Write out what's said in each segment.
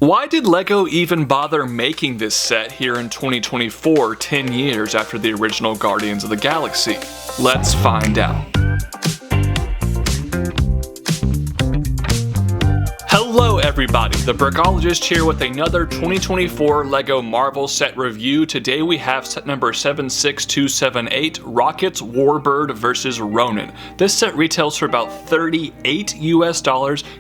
Why did LEGO even bother making this set here in 2024, 10 years after the original Guardians of the Galaxy? Let's find out. Hello everybody, the Brickologist here with another 2024 LEGO Marvel set review. Today we have set number 76278, Rocket's Warbird vs. Ronan. This set retails for about $38 US,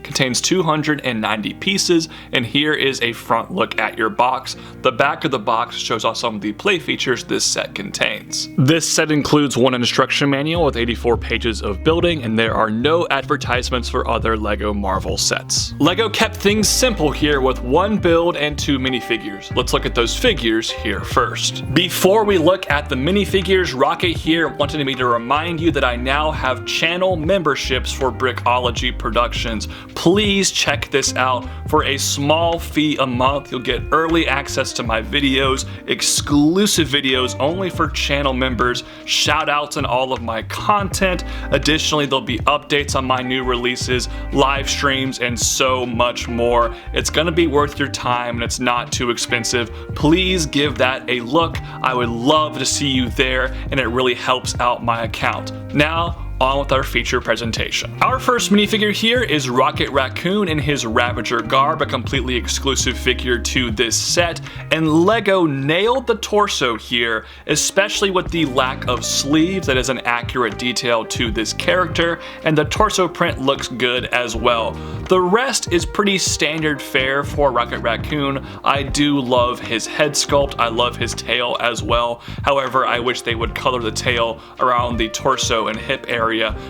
contains 290 pieces, and here is a front look at your box. The back of the box shows off some of the play features this set contains. This set includes one instruction manual with 84 pages of building, and there are no advertisements for other LEGO Marvel sets. LEGO kept things simple here with one build and two minifigures. Let's look at those figures here first. Before we look at the minifigures, Rocket here wanted me to remind you that I now have channel memberships for Brickology Productions. Please check this out. For a small fee a month, you'll get early access to my videos, exclusive videos only for channel members, shout outs and all of my content. Additionally, there'll be updates on my new releases, live streams, and so much more. It's gonna be worth your time and it's not too expensive. Please give that a look. I would love to see you there and it really helps out my account. Now, on with our feature presentation. Our first minifigure here is Rocket Raccoon in his Ravager garb, a completely exclusive figure to this set, and LEGO nailed the torso here, especially with the lack of sleeves. That is an accurate detail to this character, and the torso print looks good as well. The rest is pretty standard fare for Rocket Raccoon. I do love his head sculpt, I love his tail as well. However, I wish they would color the tail around the torso and hip area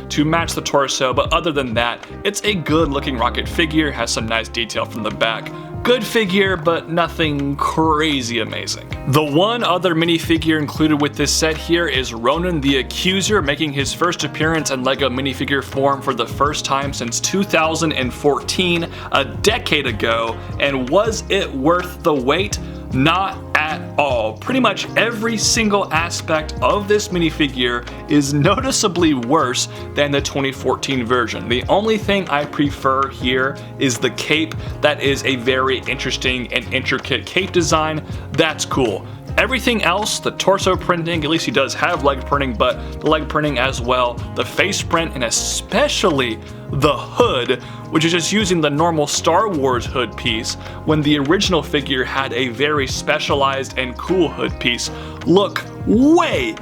to match the torso, but other than that, it's a good looking Rocket figure, has some nice detail from the back. Good figure, but nothing crazy amazing. The one other minifigure included with this set here is Ronan The Accuser, making his first appearance in LEGO minifigure form for the first time since 2014, a decade ago, and was it worth the wait? Not at all. Pretty much every single aspect of this minifigure is noticeably worse than the 2014 version. The only thing I prefer here is the cape. That is a very interesting and intricate cape design. That's cool. Everything else, the torso printing, at least he does have leg printing, but the leg printing as well, the face print, and especially the hood, which is just using the normal Star Wars hood piece, when the original figure had a very specialized and cool hood piece, look way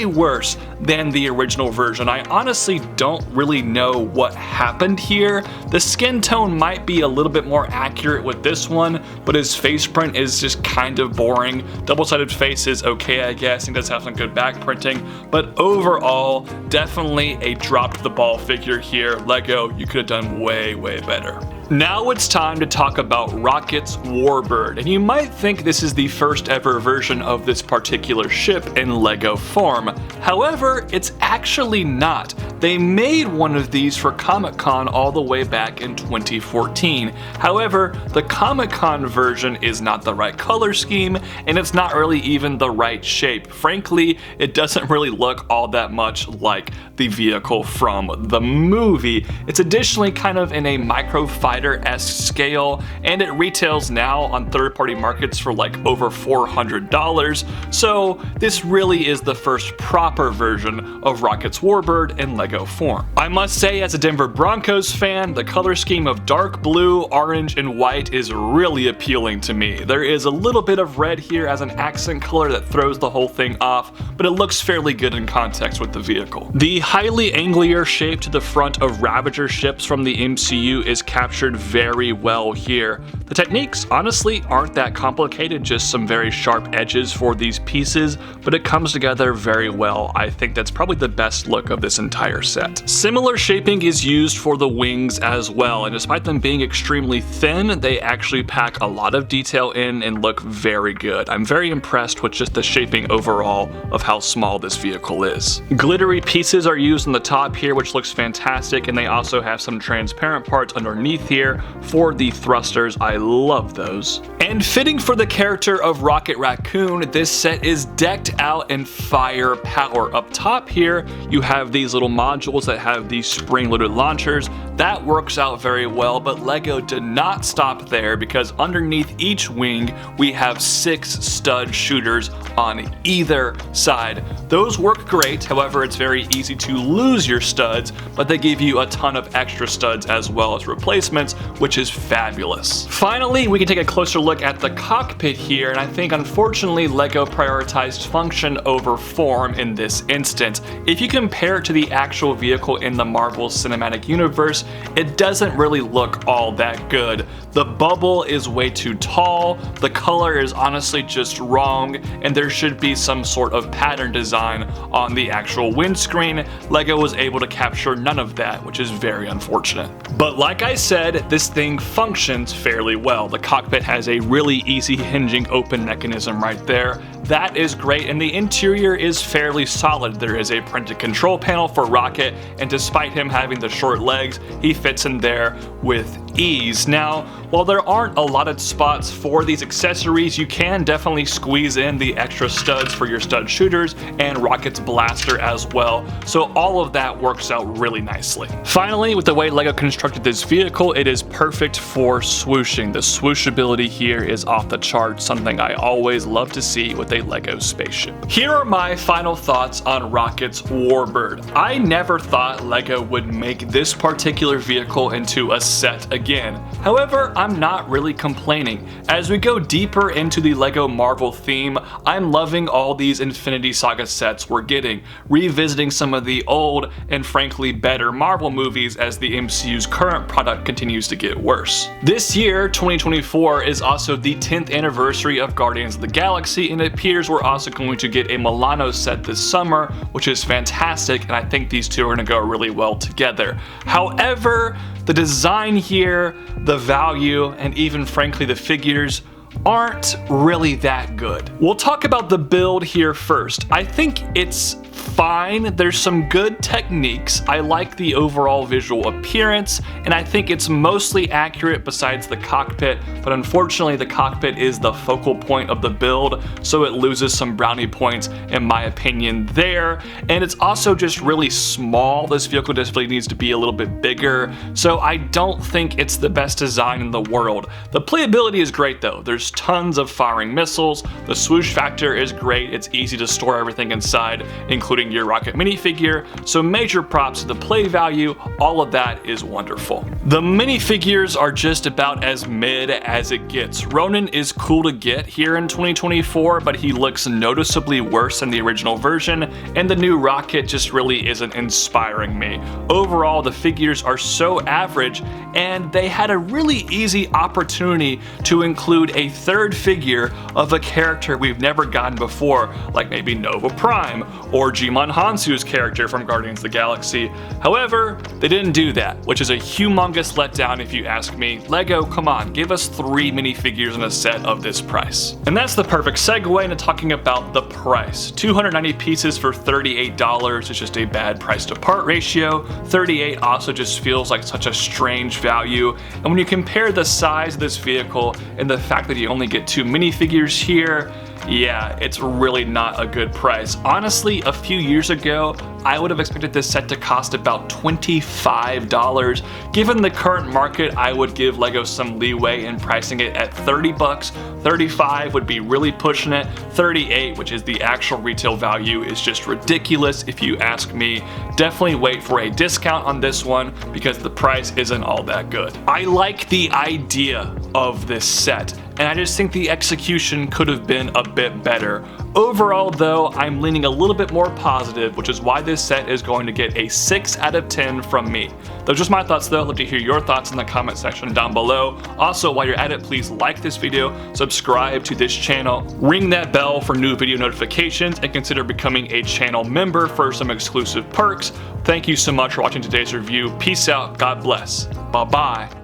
worse than the original version. I honestly don't really know what happened here. The skin tone might be a little bit more accurate with this one, but his face print is just kind of boring. Double-sided face is okay, I guess. He does have some good back printing, but overall, definitely a drop the ball figure here. LEGO, you could have done way better. Now it's time to talk about Rocket's Warbird, and you might think this is the first ever version of this particular ship in LEGO form. However, it's actually not. They made one of these for Comic-Con all the way back in 2014. However, the Comic-Con version is not the right color scheme, and it's not really even the right shape. Frankly, it doesn't really look all that much like the vehicle from the movie. It's additionally kind of in a microfighter-esque scale, and it retails now on third-party markets for like over $400. So this really is the first proper version of Rocket's Warbird in LEGO form. I must say, as a Denver Broncos fan, the color scheme of dark blue, orange, and white is really appealing to me. There is a little bit of red here as an accent color that throws the whole thing off, but it looks fairly good in context with the vehicle. The highly angular shape to the front of Ravager ships from the MCU is captured very well here. The techniques honestly aren't that complicated, just some very sharp edges for these pieces, but it comes together very well. I think that's probably the best look of this entire set. Similar shaping is used for the wings as well, and despite them being extremely thin, they actually pack a lot of detail in and look very good. I'm very impressed with just the shaping overall of how small this vehicle is. Glittery pieces are used on the top here, which looks fantastic, and they also have some transparent parts underneath here for the thrusters. I love those. And fitting for the character of Rocket Raccoon, this set is decked out in firepower. Up top here, you have these little modules that have these spring-loaded launchers that works out very well, but LEGO did not stop there because underneath each wing we have 6 stud shooters on either side. Those work great, however it's very easy to lose your studs, but they give you a ton of extra studs as well as replacements, which is fabulous. Finally, we can take a closer look at the cockpit here, and I think unfortunately LEGO prioritized function over form in this instance. If you compare it to the actual vehicle in the Marvel Cinematic Universe, it doesn't really look all that good. The bubble is way too tall, the color is honestly just wrong, and there should be some sort of pattern design on the actual windscreen. LEGO was able to capture none of that, which is very unfortunate. But like I said, this thing functions fairly well. The cockpit has a really easy hinging open mechanism right there. That is great, and the interior is fairly solid. There is a printed control panel for Rocket, and despite him having the short legs, he fits in there with ease. Now, while there aren't a lot of spots for these accessories, you can definitely squeeze in the extra studs for your stud shooters and Rocket's blaster as well, so all of that works out really nicely. Finally, with the way LEGO constructed this vehicle, it is perfect for swooshing. The swooshability here is off the charts, something I always love to see with a LEGO spaceship. Here are my final thoughts on Rocket's Warbird. I never thought LEGO would make this particular vehicle into a set again. However, I'm not really complaining. As we go deeper into the LEGO Marvel theme, I'm loving all these Infinity Saga sets we're getting, revisiting some of the old and frankly better Marvel movies as the MCU's current product continues to get worse. This year, 2024, is also the 10th anniversary of Guardians of the Galaxy, and it appears we're also going to get a Milano set this summer, which is fantastic, and I think these two are going to go really well together. However, the design here, the value, and even frankly the figures aren't really that good. We'll talk about the build here first. I think it's fine. There's some good techniques. I like the overall visual appearance, and I think it's mostly accurate besides the cockpit, but unfortunately the cockpit is the focal point of the build, so it loses some brownie points in my opinion there. And it's also just really small. This vehicle definitely needs to be a little bit bigger, so I don't think it's the best design in the world. The playability is great though. There's tons of firing missiles. The swoosh factor is great. It's easy to store everything inside, including your Rocket minifigure, so major props to the play value. All of that is wonderful. The minifigures are just about as mid as it gets. Ronan is cool to get here in 2024, but he looks noticeably worse than the original version, and the new Rocket just really isn't inspiring me. Overall, the figures are so average, and they had a really easy opportunity to include a third figure of a character we've never gotten before, like maybe Nova Prime or Jimon Hansu's character from Guardians of the Galaxy. However, they didn't do that, which is a humongous letdown if you ask me. LEGO, come on, give us 3 minifigures in a set of this price. And that's the perfect segue into talking about the price. 290 pieces for $38 is just a bad price to part ratio. 38 also just feels like such a strange value. And when you compare the size of this vehicle and the fact that you only get 2 minifigures here, yeah, it's really not a good price. Honestly, a few years ago, I would have expected this set to cost about $25. Given the current market, I would give LEGO some leeway in pricing it at 30 bucks. 35 would be really pushing it. 38, which is the actual retail value, is just ridiculous if you ask me. Definitely wait for a discount on this one because the price isn't all that good. I like the idea of this set, and I just think the execution could have been a bit better. Overall though, I'm leaning a little bit more positive, which is why this set is going to get a 6 out of 10 from me. Those are just my thoughts though. I'd love to hear your thoughts in the comment section down below. Also, while you're at it, please like this video, subscribe to this channel, ring that bell for new video notifications, and consider becoming a channel member for some exclusive perks. Thank you so much for watching today's review. Peace out, God bless. Bye bye.